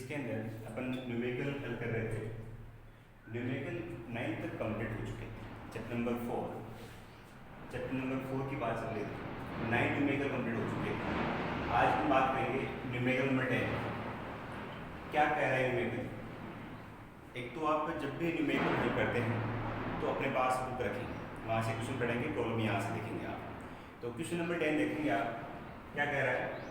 इसके अंदर अपन न्यूमेरिकल हल कर रहे थे। न्यूमेरिकल 9 तक कंप्लीट हो चुके हैं। चैप्टर नंबर 4 की बात चल रही थी। 9 न्यूमेरिकल कंप्लीट हो चुके हैं। आज हम बात करेंगे न्यूमेरिकल नंबर 10। क्या कह रहा है न्यूमेरिकल? एक तो आप जब भी न्यूमेरिकल हल करते हैं तो अपने पास बुक रखेंगे, वहाँ से क्वेश्चन पढ़ेंगे, प्रॉब्लम यहाँ से देखेंगे आप। तो क्वेश्चन नंबर 10 देखेंगे आप, क्या कह रहा है?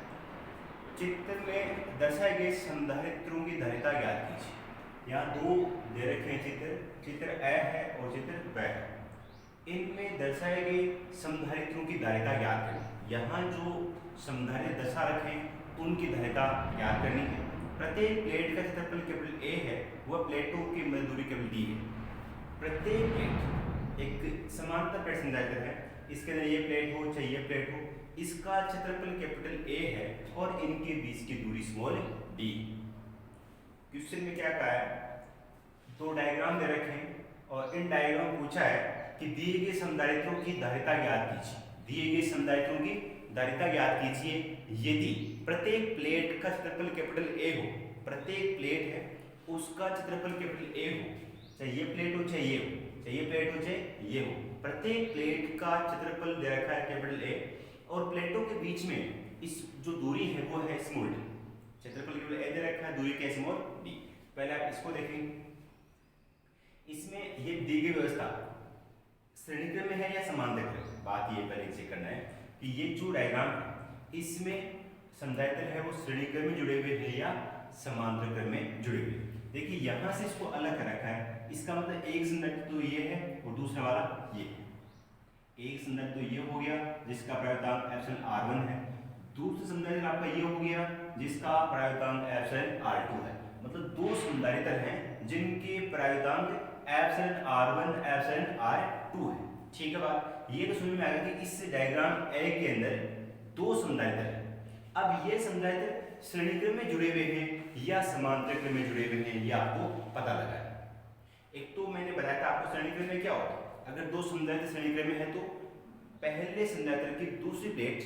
चित्र में दर्शाए गए संधारित्रों की धारिता ज्ञात कीजिए। यहाँ दो दे रखे हैं चित्र ए है और चित्र ब है। इनमें दर्शाए गए संधारित्रों की धारिता ज्ञात करें। यहाँ जो संधारित्र दर्शा रखे हैं उनकी धारिता ज्ञात करनी है। प्रत्येक प्लेट का क्षेत्रफल केवल ए है, वह प्लेटों की मध्य दूरी केवल डी है। प्रत्येक प्लेट एक समांतर प्लेट संधारित्र है, इसके अंदर ये प्लेट हो चाहे ये प्लेट हो, इसका क्षेत्रफल कैपिटल ए है और इनके बीच की दूरी स्मॉल डी। क्वेश्चन में क्या कहा है? दो डायग्राम दे रखे हैं और इन डायग्राम में पूछा है कि दिए गए संधारित्रों की धारिता ज्ञात कीजिए। दिए गए संधारित्रों की धारिता ज्ञात कीजिए यदि प्रत्येक प्लेट का क्षेत्रफल कैपिटल ए हो। प्रत्येक प्लेट है उसका क्षेत्रफल कैपिटल ए हो, चाहे ये प्लेट हो चाहे ये हो, चाहे ये प्लेट हो चाहे ये हो। प्रत्येक प्लेट का क्षेत्रफल दे रखा है कैपिटल ए और प्लेटों के बीच में इस जो दूरी है वो है स्मॉल डी। क्षेत्रफल केवल ए दे रखा है, दूरी क्या स्मॉल डी। पहले आप इसको देखेंगे, इसमें ये दी गई व्यवस्था श्रेणीक्रम में है या समांतर क्रम में। बात ये पहले चेक करना है कि ये जो डायग्राम है इसमें संधारित्र है वो श्रेणीक्रम में जुड़े हुए हैं या समांतर क्रम में जुड़े हुए। देखिए यहाँ से इसको अलग कर रखा है, इसका मतलब एक संधारित्र तो ये है और दूसरा वाला ये है। एक संधारित्र तो ये हो गया जिसका प्रायोगिक एप्सिलॉन r1 है, दूसरा संधारित्र आपका ये हो गया जिसका प्रायोगिक एप्सिलॉन r2 है। मतलब दो संधारित्र हैं जिनके प्रायोगिक एप्सिलॉन r1 एप्सिलॉन r2 है। ठीक है बात? ये तो समझ में आ गया कि इस डायग्राम ए के अंदर दो संधारित्र हैं। अब ये संधारित्र श्रेणीक्रम में जुड़े हुए हैं या समांतर क्रम में जुड़े हुए हैं, ये आपको पता लगा है। एक तो मैंने बताया था आपको श्रेणीक्रम में क्या होता है। अगर दो संधारित्र श्रेणीक्रम में है तो पहले संधारित्र की दूसरी प्लेट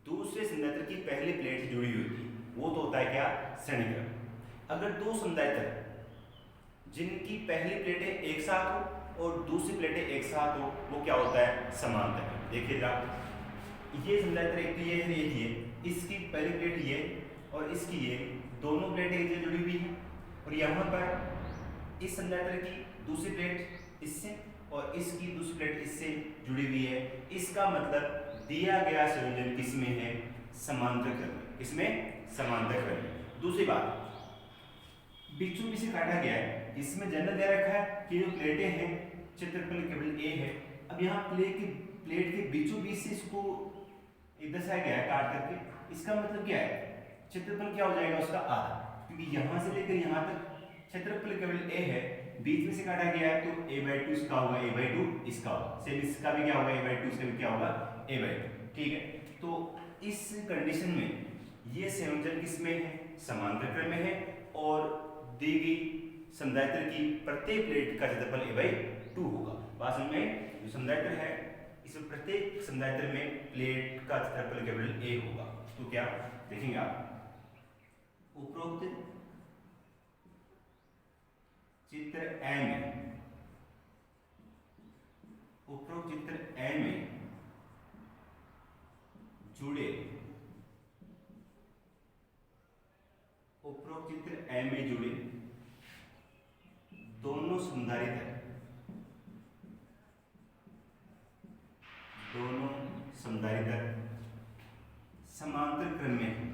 दूसरे संधारित्र की पहली प्लेट से जुड़ी हुई थी, वो तो होता है क्या? श्रेणीक्रम। अगर दो संधारित्र जिनकी पहली प्लेटें एक साथ हो और दूसरी प्लेटें एक साथ हो, वो क्या होता है? समांतर। देखिए जरा, ये संधारित्र एक तो ये है, ये इसकी पहली प्लेट ये और इसकी ये, दोनों प्लेटें एक जुड़ी हुई हैं और यहाँ पर इस संधारित्र की दूसरी प्लेट इससे और इसकी दूसरी प्लेट इससे जुड़ी हुई है। इसका मतलब दिया गया संयोजन किसमें है? समांतर क्रम में। किसमें? समांतर क्रम में। दूसरी बात, बीचों बीच से काटा गया है, इसमें जनरल दे रखा है कि जो प्लेटें हैं क्षेत्रफल केवल ए है। अब यहाँ प्लेट के बीचों बीच से इसको दर्शाया गया है काट करके। इसका मतलब क्या है? क्षेत्रफल क्या हो जाएगा उसका? आधा, क्योंकि यहाँ से लेकर यहाँ तक क्षेत्रफल केवल ए है, बीच में से काटा गया है तो a/2 इसका होगा, a/2 इसका होगा, सेम इसका भी क्या होगा? a/2 इसका भी क्या होगा? a/2। ठीक है, तो इस कंडीशन में ये संयोजन किसमें है? समांतर क्रम में है और दी गई संधारित्र की प्रत्येक प्लेट का क्षेत्रफल a/2 होगा। बात समझ में? जो संधारित्र है इसमें प्रत्येक संधारित्र में प्लेट का क्षेत्रफल केवल a होगा। तो क्या देखेंगे आप? उपरोक्त चित्र ए में जुड़े दोनों संधारित्र समांतर क्रम में है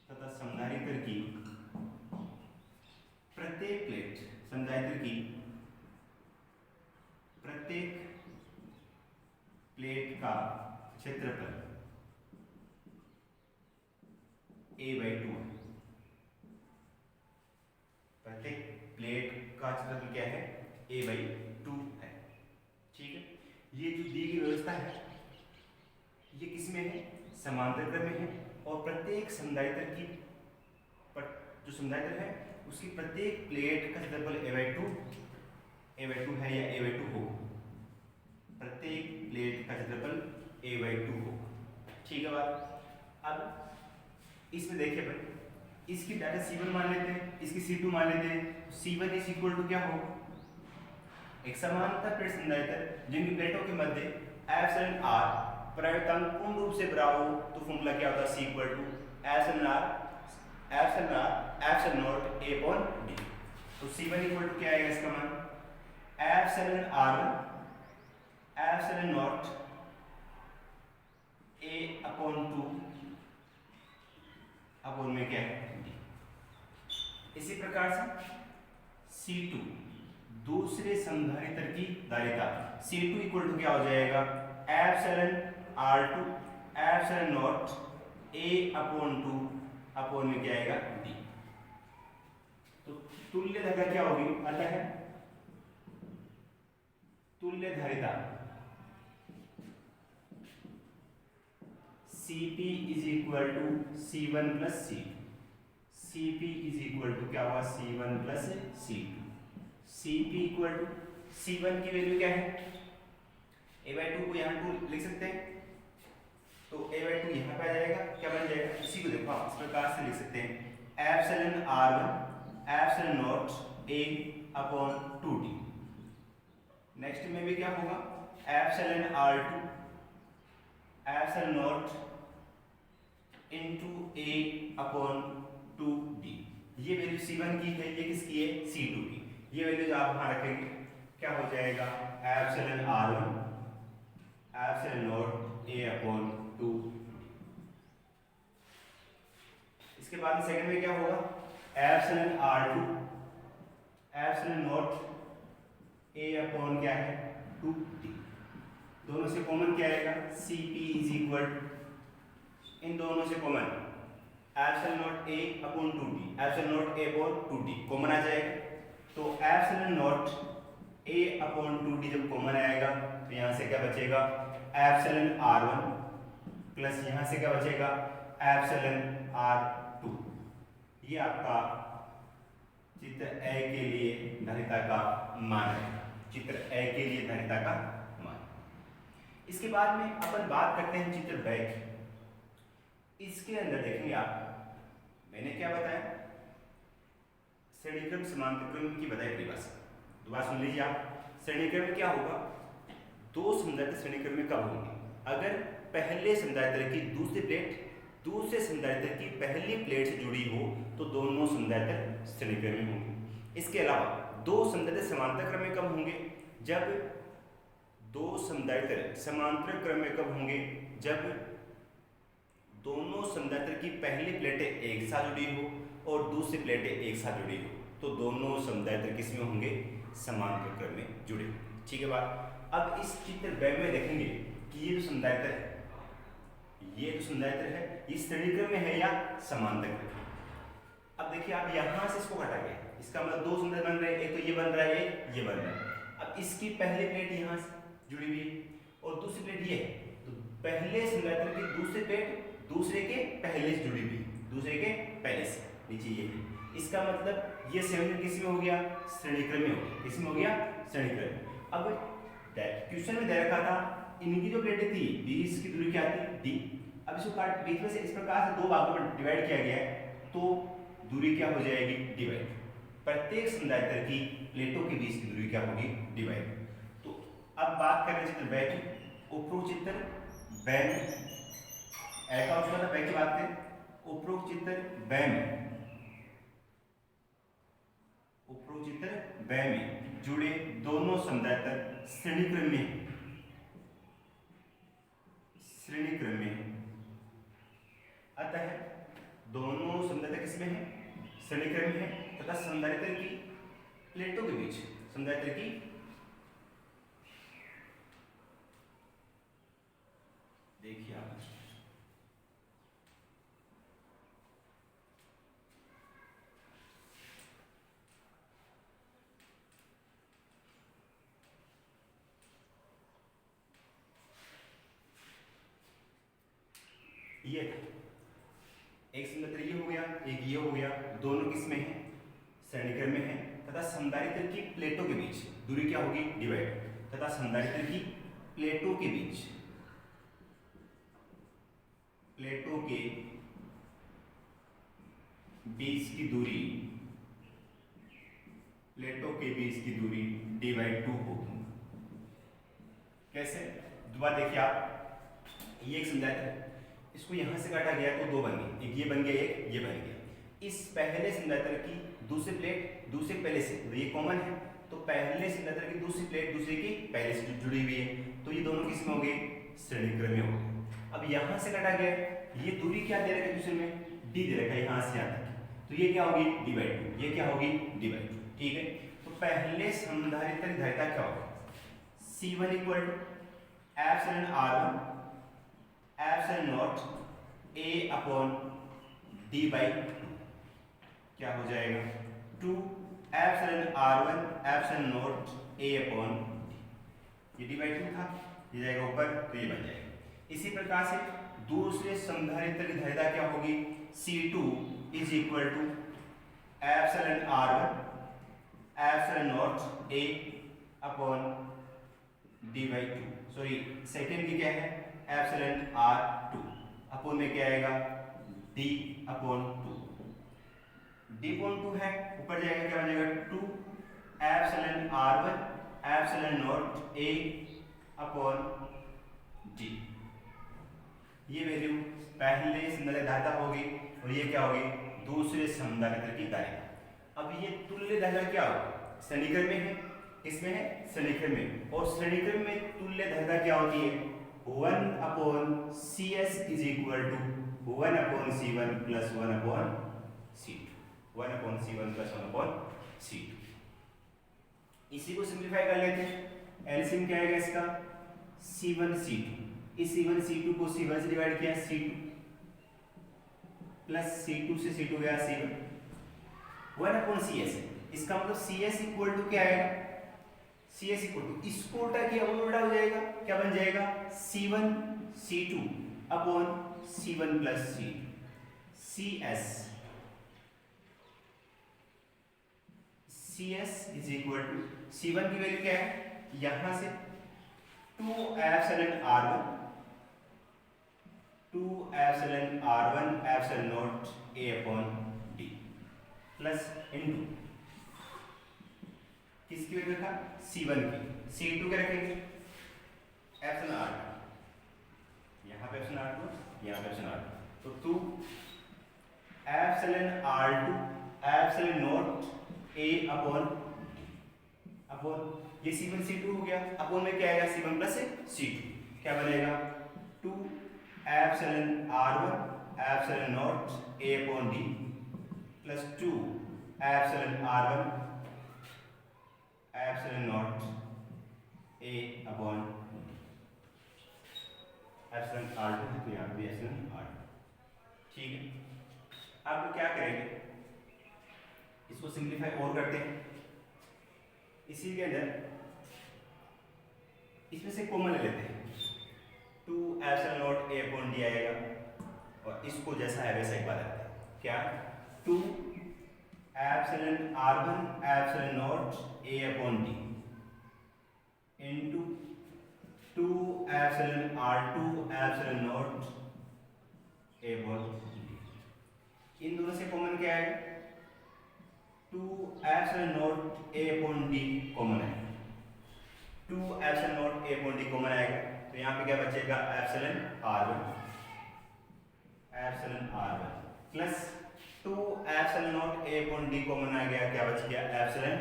तथा संधारित्र की प्रत्येक प्लेट का क्षेत्रफल a/2 है। प्रत्येक प्लेट का क्षेत्रफल क्या है? a/2 है। ठीक है, ये जो दी गई व्यवस्था है किसमें है? समांतर क्रम में है और प्रत्येक संधारित्र की जो समदायित्र है उसकी प्रत्येक प्लेट का क्षेत्रफल a/2 है या a/2 हो, प्रत्येक प्लेट का क्षेत्रफल a/2 हो। ठीक है बात। अब इसमें देखिए भाई, इसकी डाटा C1 मान लेते हैं, इसकी C2 मान लेते हैं। C1 इज इक्वल टू क्या हो, एक समानांतर प्लेट समदायित्र जिनकी प्लेटों के मध्य एप्सिलॉन r परिवर्तन पूर्ण रूप से बराबर हो, तो फॉर्मूला क्या होता है, C equal to epsilon not a upon d। तो C1 इक्वल टू क्या आएगा इसका मान, epsilon not a upon 2 upon में क्या है d। इसी प्रकार से C2 दूसरे संधारित्र की धारिता C2 इक्वल टू क्या हो जाएगा, epsilon R2 epsilon not a upon 2 upon में क्या आएगा d। तो तुल्य धारिता क्या होगी, अतः तुल्य धारिता Cp is equal to C1 plus C2। Cp is equal to क्या हुआ, C1 plus C2। Cp equal to C1 की वैल्यू क्या है, a/2 को यहाँ 2 लिख सकते हैं, तो a/2 यहाँ पे आ जाएगा, क्या बन जाएगा, इसी को देखो आप इस प्रकार से लिख सकते हैं, epsilon R1 epsilon not a upon 2d। Next में भी क्या होगा, epsilon R2 epsilon not into a upon 2d। ये वैल्यू C1 की है, ये किसकी है, C2 की। ये वैल्यू आप वहां रखेंगे, क्या हो जाएगा, epsilon R1 epsilon not a upon 2। इसके बाद सेकंड में क्या होगा, epsilon R2 epsilon not a upon क्या है 2d। दोनों से कॉमन क्या आएगा, Cp इज इक्वल, इन दोनों से common epsilon not a upon 2d, epsilon not a upon 2d common आ जाएगा। तो epsilon not a upon 2d जब कॉमन आएगा तो यहाँ से क्या बचेगा, एप्सिलॉन R1 प्लस यहाँ से क्या बचेगा, एप्सिलॉन R2। ये आपका चित्र ए के लिए धारिता का मान है, चित्र ए के लिए धारिता का मान। इसके बाद में अपन बात करते हैं चित्र बी की। इसके अंदर देखेंगे आप, मैंने क्या बताया, श्रेणीक्रम समांतर क्रम की बताई परिभाषा, दोबारा सुन लीजिए आप। श्रेणीक्रम में क्या होगा, दो समदायित्र श्रेणीक्रम में कब होंगे, अगर पहले समदायित्र की दूसरी प्लेट दूसरे समदायित्र की पहली प्लेट से जुड़ी हो तो दोनों समदायित्र श्रेणीक्रम में होंगे। इसके अलावा दो समदायित्र समांतर क्रम में कब होंगे, जब दो समदायित्र समांतर क्रम में कब होंगे, जब दोनों समदायित्र की पहली प्लेटें एक साथ जुड़ी हो और दूसरी प्लेटें एक साथ जुड़ी हो, तो दोनों समदायित्र किस में होंगे, समांतर क्रम में जुड़े। ठीक है बात। अब इस चित्र बे में देखेंगे कि ये जो समदायित्र है, ये जो समदायित्र है, ये श्रेणीक्रम में है या समांतर क्रम में। अब देखिए आप यहां से इसको हटा गए, इसका मतलब दो समदायित्र बन रहे हैं, एक तो ये बन रहा है, ये बन रहा है। अब इसकी पहली प्लेट यहां से जुड़ी हुई है और दूसरी प्लेट ये है, तो पहले समदायित्र की दूसरी प्लेट दूसरे के पहले से जुड़ी हुई, दूसरे के पहले से नीचे ये है। इसका मतलब ये संयोजन किस में हो गया, श्रेणीक्रम में हो गया। किस में हो गया, श्रेणीक्रम में। अब क्वेश्चन में दे रखा था इनकी जो प्लेटें थी 20 की दूरी क्या थी, d। अब इसको काट बीच में से इस प्रकार से दो भागों में डिवाइड किया गया है, तो दूरी क्या हो जाएगी, डिवाइड। प्रत्येक समदायित्र की प्लेटों के बीच की दूरी क्या होगी, डिवाइड। तो अब बात करें चित्र बे की। उपरोक्त चित्र बे में ऐसा उसका था, बे की बात करें, उपरोक्त चित्र बे में, उपरोक्त चित्र बे में जुड़े दोनों समदायित्र श्रेणीक्रम में, श्रेणीक्रम में। अतः दोनों समदायित्र किसमें है, श्रेणीक्रम में है, तथा समदायित्र की प्लेटों के बीच, समदायित्र की देखिए आप ये एक समदायित्र ये हो गया, एक ये हो गया, दोनों किसमें है, श्रेणीक्रम में है, तथा संधारित्र की प्लेटों के बीच दूरी क्या होगी, डिवाइड, तथा संधारित्र की प्लेटों के बीच, प्लेटों के बीच की दूरी, प्लेटों के बीच की दूरी डिवाइड 2 होगी। कैसे, दोबारा देखिए आप, ये एक संधारित्र है, इसको यहां से काटा गया तो दो बन गए, एक ये बन गया, एक ये बन गया। इस पहले संधारित्र की दूसरी प्लेट दूसरे पहले से, तो ये कॉमन है, तो पहले संधारित्र की दूसरी प्लेट दूसरे की पहले से जुड़ी हुई है, तो ये दोनों किसमें हो गए, श्रेणीक्रम में हो गए। अब यहां से काटा गया, ये दूरी क्या दे रखा है दूसरे में, डी दे रखा है यहां से यहां तक, तो ये क्या होगी, डिवाइड 2, ये क्या होगी, डिवाइड 2, ठीक है। तो पहले संधारित्र की धारिता क्या होगी, C1 equal to epsilon R1 epsilon not A upon D by 2, क्या हो जाएगा, 2 epsilon R1 epsilon not A upon D, ये D बाई 2 था, ये जाएगा ऊपर, तो ये बन जाएगा। इसी प्रकार से दूसरे संधारित्र की धारिता क्या होगी, C2 is equal to epsilon R1 epsilon not A upon D by 2, sorry second की क्या है, एप्सिलॉन R2 अपॉन में क्या आएगा, D अपॉन 2, D अपॉन 2 है, ऊपर जाएगा क्या बन जाएगा, 2 epsilon R1 epsilon not A upon D, ये वैल्यू पहले संधारित्र धारिता होगी और ये क्या होगी, दूसरे संधारित्र की धारिता। अब ये तुल्य धारिता क्या होगी, श्रेणीक्रम में है, इसमें है श्रेणीक्रम में, और श्रेणीक्रम में तुल्य धारिता क्या होती है, 1 upon CS is equal to 1 upon C1 plus 1 upon C2, 1 upon C1 plus 1 upon C2। इसी को सिंप्लीफाई कर लेते हैं, एलसीएम क्या आएगा इसका, C1 C2, इस C1 C2 को C1 से डिवाइड किया, C2 प्लस C2 से C2 गया C1, 1 अपॉन CS, इसका मतलब CS इक्वल टू क्या आएगा, CS इक्वल टू, इसको उल्टा किया वो उल्टा हो जाएगा, क्या बन जाएगा, C1 C2 upon C1 plus C2, CS is equal to, C1 की वैल्यू क्या है, यहां से 2 epsilon R1 epsilon not A upon D plus into किसकी वैल्यू था, C1 की, C2 के रखेंगे एप्सिलॉन R2, यहाँ पे एप्सिलॉन R2, यहाँ पे एप्सिलॉन R2, तो 2 epsilon R2 epsilon not A upon ये C1 C2 हो गया, अपॉन में क्या आएगा, C1 प्लस C2, क्या बनेगा, 2 epsilon R1 epsilon not A upon D plus 2 epsilon R1 epsilon not A upon epsilon R2 है, तो यहाँ पे एप्सिलॉन R2, ठीक है। अब क्या करेंगे, इसको सिंप्लीफाई और करते हैं, इसी के अंदर इसमें से कॉमन ले लेते हैं, 2 epsilon not A upon D आएगा, और इसको जैसा है वैसा एक बार रखते हैं, क्या 2 epsilon R1 epsilon not A upon D into 2 epsilon R2 epsilon not A upon D, इन दोनों से कॉमन क्या है, 2 epsilon not A upon D common है, 2 epsilon not A upon D common आएगा, तो यहाँ पे क्या बचेगा, epsilon R1 plus 2 epsilon not A upon D common आ गया, क्या बच गया, एप्सिलॉन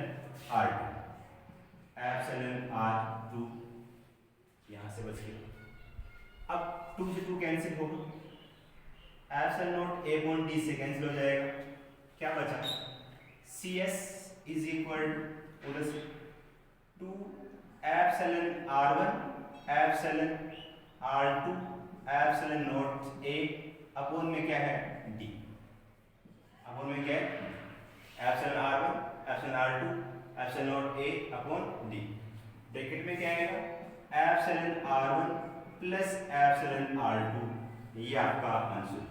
R2 यहाँ से बच गया। अब 2 से 2 कैंसिल होगा, epsilon not A upon D से कैंसिल हो जाएगा, क्या बचा, CS इज इक्वल टू उधर से 2 epsilon R1 epsilon R2 epsilon not A upon में क्या है, D, अपॉन में क्या है, epsilon R1 epsilon R2 epsilon not A upon D, bracket में क्या आएगा, epsilon R1 plus epsilon R2, ये आपका आंसर।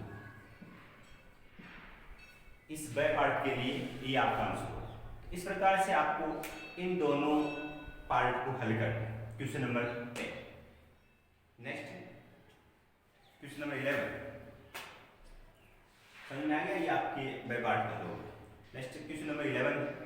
इस बाय पार्ट के लिए ये आपका आंसर होगा। इस प्रकार से आपको इन दोनों पार्ट को हल करना है। Question number 10। Next question number 11 समझ में आ गया, ये आपके बाय पार्ट का होगा। Next question number 11।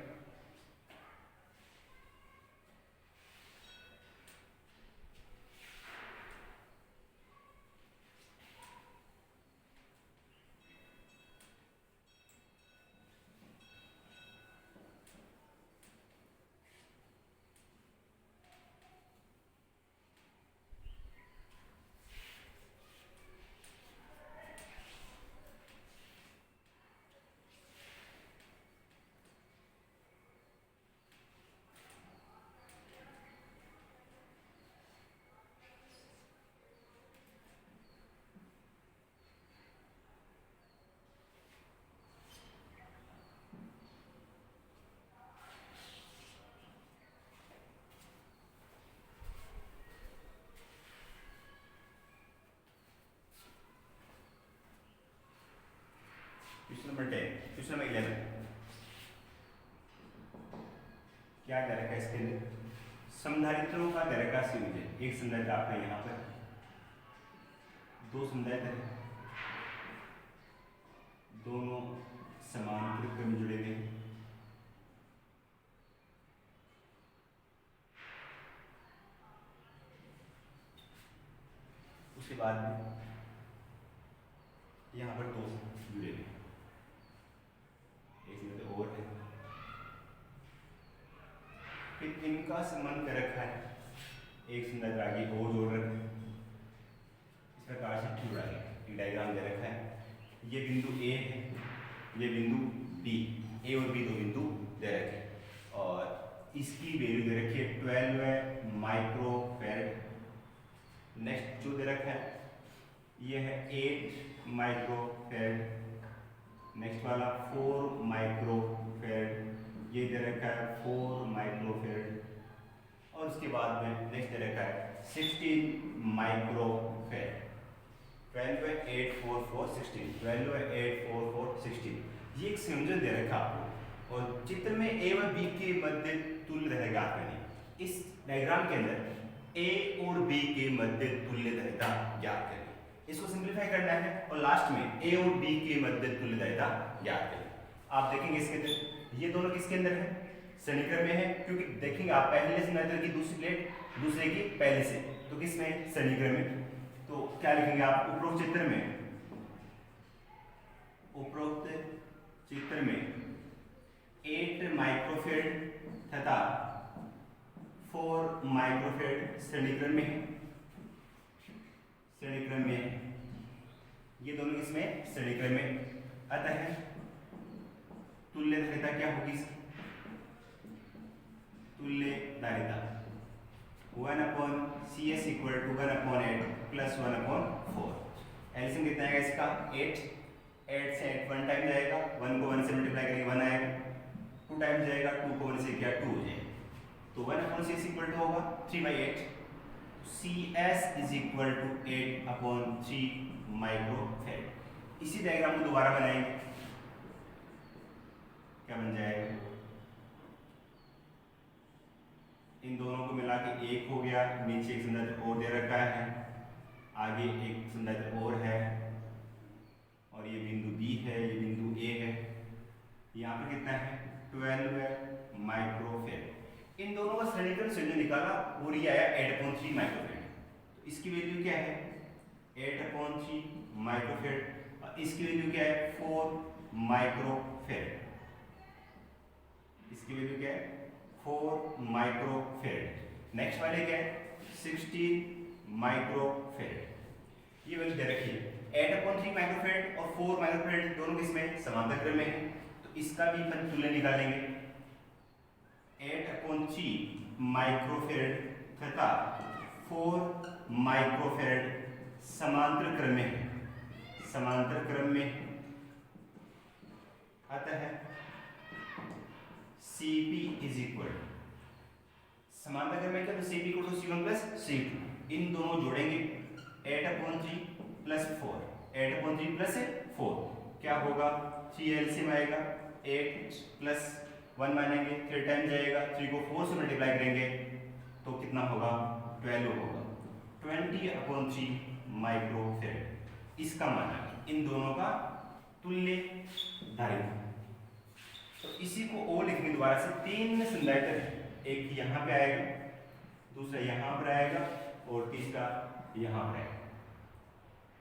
Question number 10, question number 11 क्या दे रखा है इसके अंदर? समधारित्रों का दे रखा संयोजन। एक संधारित्र आपका यहाँ पर, दो संधारित्र है, दोनों समांतर क्रम में जुड़े हुए हैं। उसके बाद में यहाँ पर दो जुड़े हुए हैं, एक तो और है, फिर इनका संबंध कर रखा है, एक संधारित्र आगे और जोड़ रखा है। इस प्रकार से जुड़ा है, एक डायग्राम दे रखा है। ये बिंदु ए है, ये बिंदु बी, ए और बी दो बिंदु दे रखे हैं और इसकी वैल्यू दे रखी है 12 माइक्रोफैरड। नेक्स्ट जो दे रखा है ये है 8 माइक्रोफैरड। नेक्स्ट वाला 4 माइक्रोफैरड, ये दे रखा है 4 माइक्रोफैरड। और उसके बाद में नेक्स्ट दे रखा है 16 माइक्रोफैरड। 12 8 4 4 16, 12 8 4 4 16। ये एक संयोजन दे रखा आपको और चित्र में ए व बी के मध्य तुल्य धारिता ज्ञात करनी। इस डायग्राम के अंदर ए और बी के मध्य तुल्य धारिता ज्ञात करनी, इसको सिंपलीफाई करना है और लास्ट में ए और बी के मध्य तुल्य धारिता ज्ञात करनी। आप देखेंगे इसके अंदर ये दोनों किसके अंदर है? सन्निक्रम में है, क्योंकि देखेंगे आप पहले संधारित्र की दूसरी प्लेट दूसरे की पहले से, तो किसमें? सन्निक्रम में। तो क्या लिखेंगे आप उपरोक्त चित्र में? उपरोक्त चित्र में 8 माइक्रोफैरड तथा 4 माइक्रोफैरड सन्निक्रम में है, सन्निक्रम में है। ये दोनों इसमें सन्निक्रम में। अतः तुल्य धारिता क्या होगी इसकी? तुल्य धारिता 1/CS = 1/8 + 1/4। एलसीएम कितना आएगा इसका? 8। 8 से 8 1 टाइम जाएगा, 1 को 1 से मल्टीप्लाई करेंगे 1 आएगा, 2 टाइम जाएगा, 2 को 1 से किया 2 हो जाएगा। तो 1/CS = होगा 3/8। CS = 8/3 microfarad. इसी डायग्राम को दोबारा बनाएंगे, क्या बन जाएगा? इन दोनों को मिला के 1 हो गया, नीचे एक संधारित्र और दे रखा है, आगे एक संधारित्र और है और ये बिंदु B है, ये बिंदु A है। यहाँ पर कितना है? 12 माइक्रोफैरड। इन दोनों का सन्निकरण संयोजन निकाला और ये आया 8/3 माइक्रोफैरड। तो इसकी वैल्यू क्या है? 8/3 माइक्रोफैरड और इसकी वैल्यू क्या है? 4 माइक्रोफैरड। इसकी वैल्यू क्या है? 4 माइक्रोफैरड। नेक्स्ट वाले क्या है? 16 माइक्रोफैरड। ये वैल्यू दे रखी है। 8/3 माइक्रोफैरड और 4 माइक्रोफैरड दोनों किसमें? समांतर क्रम में है, तो इसका भी अपन तुल्य निकालेंगे। 8/3 माइक्रोफैरड तथा 4 माइक्रोफैरड समांतर क्रम में है, समांतर क्रम में। अतः Cp = समांतर क्रम में क्या? तो Cp = C1 + C2। इन दोनों जोड़ेंगे 8/3 + 4, 8/3 + 4 क्या होगा? 3 एलसीएम आएगा, 8 प्लस 1 मानेंगे, 3 टाइम जाएगा, 3 को 4 से मल्टीप्लाई करेंगे तो कितना होगा, 12 होगा, 20/3 माइक्रोफेरेड। इसका मान है इन दोनों का तुल्य धारिता। तो इसी को और लिखने दोबारा से 3 संधारित्र है, एक यहाँ पे आएगा, दूसरा यहाँ पर आएगा और तीसरा यहाँ पर आएगा।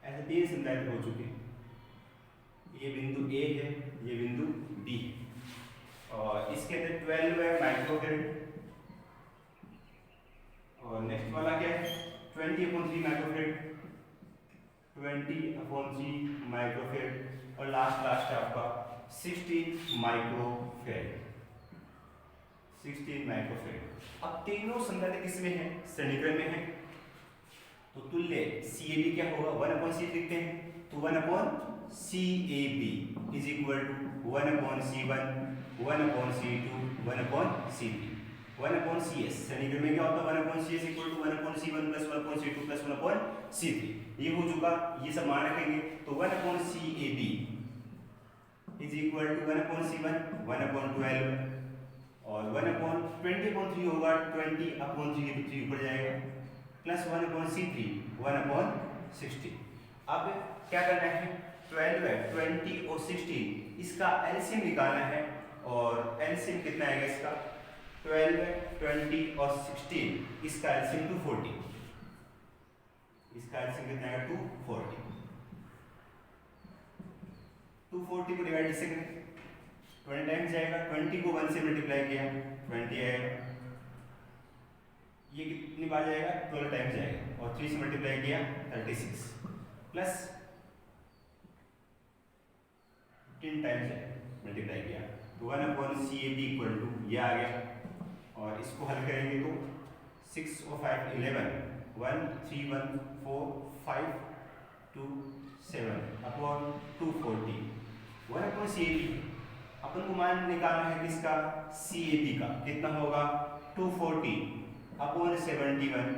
ऐसे 3 संधारित्र हो चुके हैं। ये बिंदु A है, ये बिंदु B है और इसके अंदर 12 माइक्रोफेरेड और नेक्स्ट वाला क्या है 20/3 माइक्रोफेरेड, 20/3 माइक्रोफेरेड और लास्ट है आपका 16 माइक्रोफेरेड, 16 माइक्रोफेरेड। अब तीनों संधारित्र किसमें है, श्रेणीक्रम में है। तो तुल्य CAB क्या होगा, 1/C लिखते हैं, तो 1/CAB is equal to 1/C1, 1/C2, 1/C3, 1/CS। श्रेणीक्रम में क्या होता है, 1/CS equal to 1/C1 plus 1/C2 plus 1/C3। ये हो चुका, ये सब मान रखेंगे तो 1/CAB is equal to 1/C1 1/12 और 1/20/3 होगा, 20/3 तो 3 ऊपर जाएगा प्लस 1/C3 1/16। अब क्या करना है, 12 20 और 16 इसका एलसीएम निकालना है और एलसीएम कितना आएगा इसका, 12 20 और 16 इसका एलसीएम 240, इसका एलसीएम कितना आएगा 240। 240 को डिवाइड इससे करें, 20 टाइम्स जाएगा, 20 को 1 से मल्टीप्लाई किया 20 आएगा, ये कितनी बार जाएगा 12 टाइम्स जाएगा और 3 से मल्टीप्लाई किया 36 प्लस 10 टाइम्स मल्टीप्लाई किया तो 1/CAB इक्वल टू ये आ गया और इसको हल करेंगे तो 6 और 5 11 1 3 1 4 5 2 7 अपॉन 240 1/CAB अपन को मान निकालना है किसका, CAB का, कितना होगा 240/71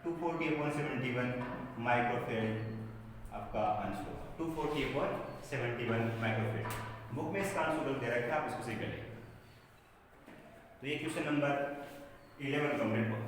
240/71 माइक्रोफेरेड आपका आंसर होगा, 240/71 माइक्रोफेरेड। बुक में इसका आंसर दे रखा है, आप इसको सही करें। तो ये क्वेश्चन नंबर 11 कंप्लीट हुआ।